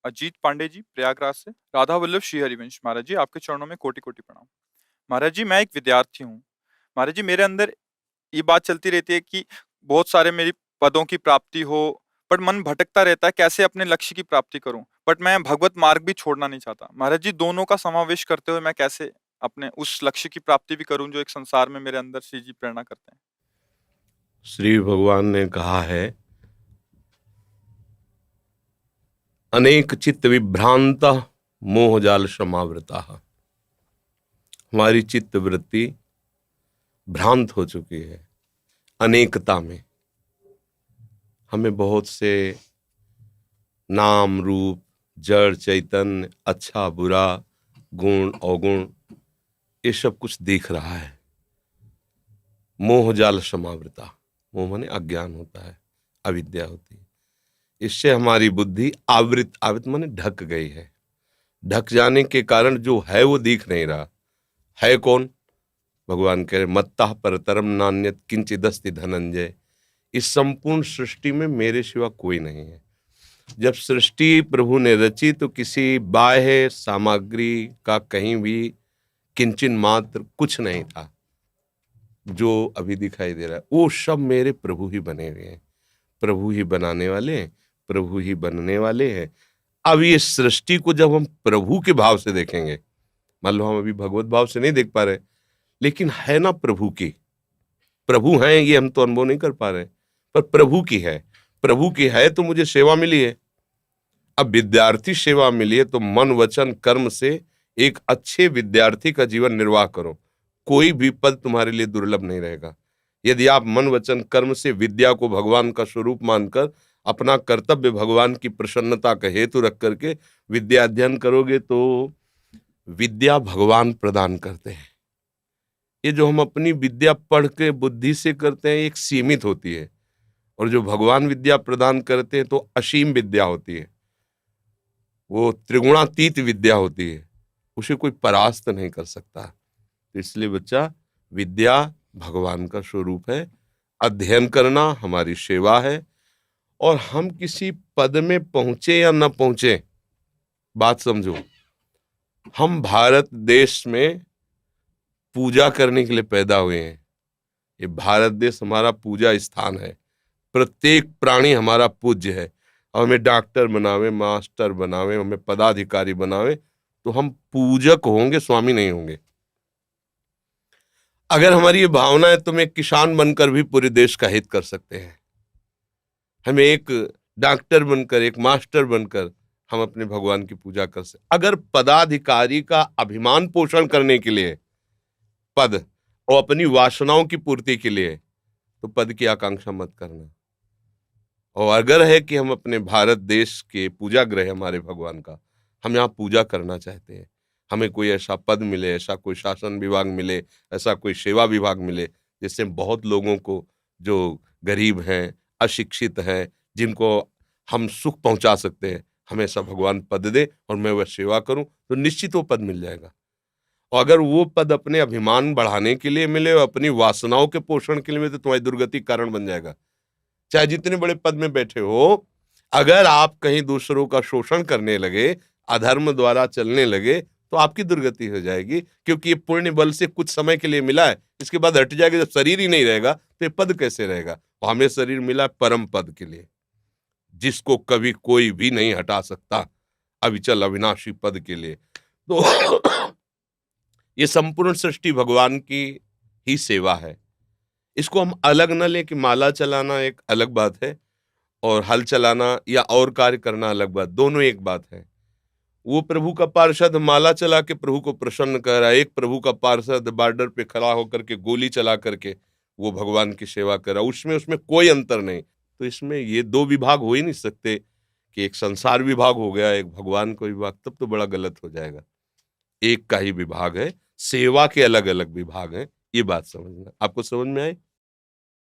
अजीत पांडे जी, प्रयागराज से। राधा वल्लभ श्री हरिवंश। महाराज जी, आपके चरणों में कोटि-कोटि प्रणाम। महाराज जी, मैं एक विद्यार्थी हूँ। महाराज जी, मेरे अंदर ये बात चलती रहती है कि बहुत सारे मेरी पदों की प्राप्ति हो, बट मन भटकता रहता है कैसे अपने लक्ष्य की प्राप्ति करूँ। बट मैं भगवत मार्ग भी छोड़ना नहीं चाहता। महाराज जी, दोनों का समावेश करते हुए मैं कैसे अपने उस लक्ष्य की प्राप्ति भी करूँ जो एक संसार में मेरे अंदर श्री जी प्रेरणा करते हैं? श्री भगवान ने कहा है, अनेक चित्त विभ्रांता मोहजाल समावृता। हमारी चित्त वृत्ति भ्रांत हो चुकी है अनेकता में। हमें बहुत से नाम रूप, जड़ चैतन्य, अच्छा बुरा, गुण अवगुण, ये सब कुछ दिख रहा है। मोहजाल समावृता, मोह माने अज्ञान होता है, अविद्या होती है। इससे हमारी बुद्धि आवृत, आवृत माने ढक गई है। ढक जाने के कारण जो है वो दिख नहीं रहा है। कौन? भगवान कह रहे, मत्तः परतरम नान्यत् किंचिदस्ति धनंजय। इस संपूर्ण सृष्टि में मेरे सिवा कोई नहीं है। जब सृष्टि प्रभु ने रची तो किसी बाह्य सामग्री का कहीं भी किंचन मात्र कुछ नहीं था। जो अभी दिखाई दे रहा है वो सब मेरे प्रभु ही बने हुए हैं, प्रभु ही बनाने वाले हैं, प्रभु ही बनने वाले हैं। अब ये सृष्टि को जब हम प्रभु के भाव से देखेंगे, मान लो हम अभी भगवत भाव से नहीं देख पा रहे, लेकिन है ना प्रभु की, प्रभु हैं ये हम तो अनुभव नहीं कर पा रहे, पर प्रभु की है। प्रभु की है तो मुझे सेवा मिली है। अब विद्यार्थी सेवा मिली है तो मन वचन कर्म से एक अच्छे विद्यार्थी का जीवन निर्वाह करो। कोई भी पद तुम्हारे लिए दुर्लभ नहीं रहेगा। यदि आप मन वचन कर्म से विद्या को भगवान का स्वरूप मानकर अपना कर्तव्य भगवान की प्रसन्नता का हेतु रख करके विद्या अध्ययन करोगे तो विद्या भगवान प्रदान करते हैं। ये जो हम अपनी विद्या पढ़ के बुद्धि से करते हैं एक सीमित होती है, और जो भगवान विद्या प्रदान करते हैं तो असीम विद्या होती है, वो त्रिगुणातीत विद्या होती है, उसे कोई परास्त नहीं कर सकता। तो इसलिए बच्चा, विद्या भगवान का स्वरूप है, अध्ययन करना हमारी सेवा है। और हम किसी पद में पहुंचे या न पहुंचे, बात समझो, हम भारत देश में पूजा करने के लिए पैदा हुए हैं। ये भारत देश हमारा पूजा स्थान है। प्रत्येक प्राणी हमारा पूज्य है। और हमें डॉक्टर बनावे, मास्टर बनावे, हमें पदाधिकारी बनावे तो हम पूजक होंगे, स्वामी नहीं होंगे। अगर हमारी ये भावना है तो हम एक किसान बनकर भी पूरे देश का हित कर सकते हैं। हमें एक डॉक्टर बनकर, एक मास्टर बनकर हम अपने भगवान की पूजा कर सकते। अगर पदाधिकारी का अभिमान पोषण करने के लिए पद और अपनी वासनाओं की पूर्ति के लिए, तो पद की आकांक्षा मत करना। और अगर है कि हम अपने भारत देश के पूजा गृह हमारे भगवान का, हम यहाँ पूजा करना चाहते हैं, हमें कोई ऐसा पद मिले, ऐसा कोई शासन विभाग मिले, ऐसा कोई सेवा विभाग मिले जिससे बहुत लोगों को, जो गरीब हैं, अशिक्षित हैं, जिनको हम सुख पहुंचा सकते हैं, हमें ऐसा भगवान पद दे और मैं वह सेवा करूं, तो निश्चित वो पद मिल जाएगा। और अगर वो पद अपने अभिमान बढ़ाने के लिए मिले और अपनी वासनाओं के पोषण के लिए मिले तो तुम्हारी दुर्गति कारण बन जाएगा। चाहे जितने बड़े पद में बैठे हो, अगर आप कहीं दूसरों का शोषण करने लगे, अधर्म द्वारा चलने लगे, तो आपकी दुर्गति हो जाएगी। क्योंकि ये पुण्य बल से कुछ समय के लिए मिला है, इसके बाद हट जाएगा। जब शरीर ही नहीं रहेगा तो ये पद कैसे रहेगा? और हमें शरीर मिला परम पद के लिए, जिसको कभी कोई भी नहीं हटा सकता, अविचल अविनाशी पद के लिए। तो ये संपूर्ण सृष्टि भगवान की ही सेवा है। इसको हम अलग न ले कि माला चलाना एक अलग बात है और हल चलाना या और कार्य करना अलग बात, दोनों एक बात है। वो प्रभु का पार्षद माला चला के प्रभु को प्रसन्न कर रहा है, एक प्रभु का पार्षद बॉर्डर पे खड़ा होकर के गोली चला करके वो भगवान की सेवा कर रहा है। उसमें कोई अंतर नहीं। तो इसमें ये दो विभाग हो ही नहीं सकते कि एक संसार विभाग हो गया, एक भगवान का विभाग, तब तो बड़ा गलत हो जाएगा। एक का ही विभाग है, सेवा के अलग अलग विभाग हैं। ये बात समझना। आपको समझ में आई?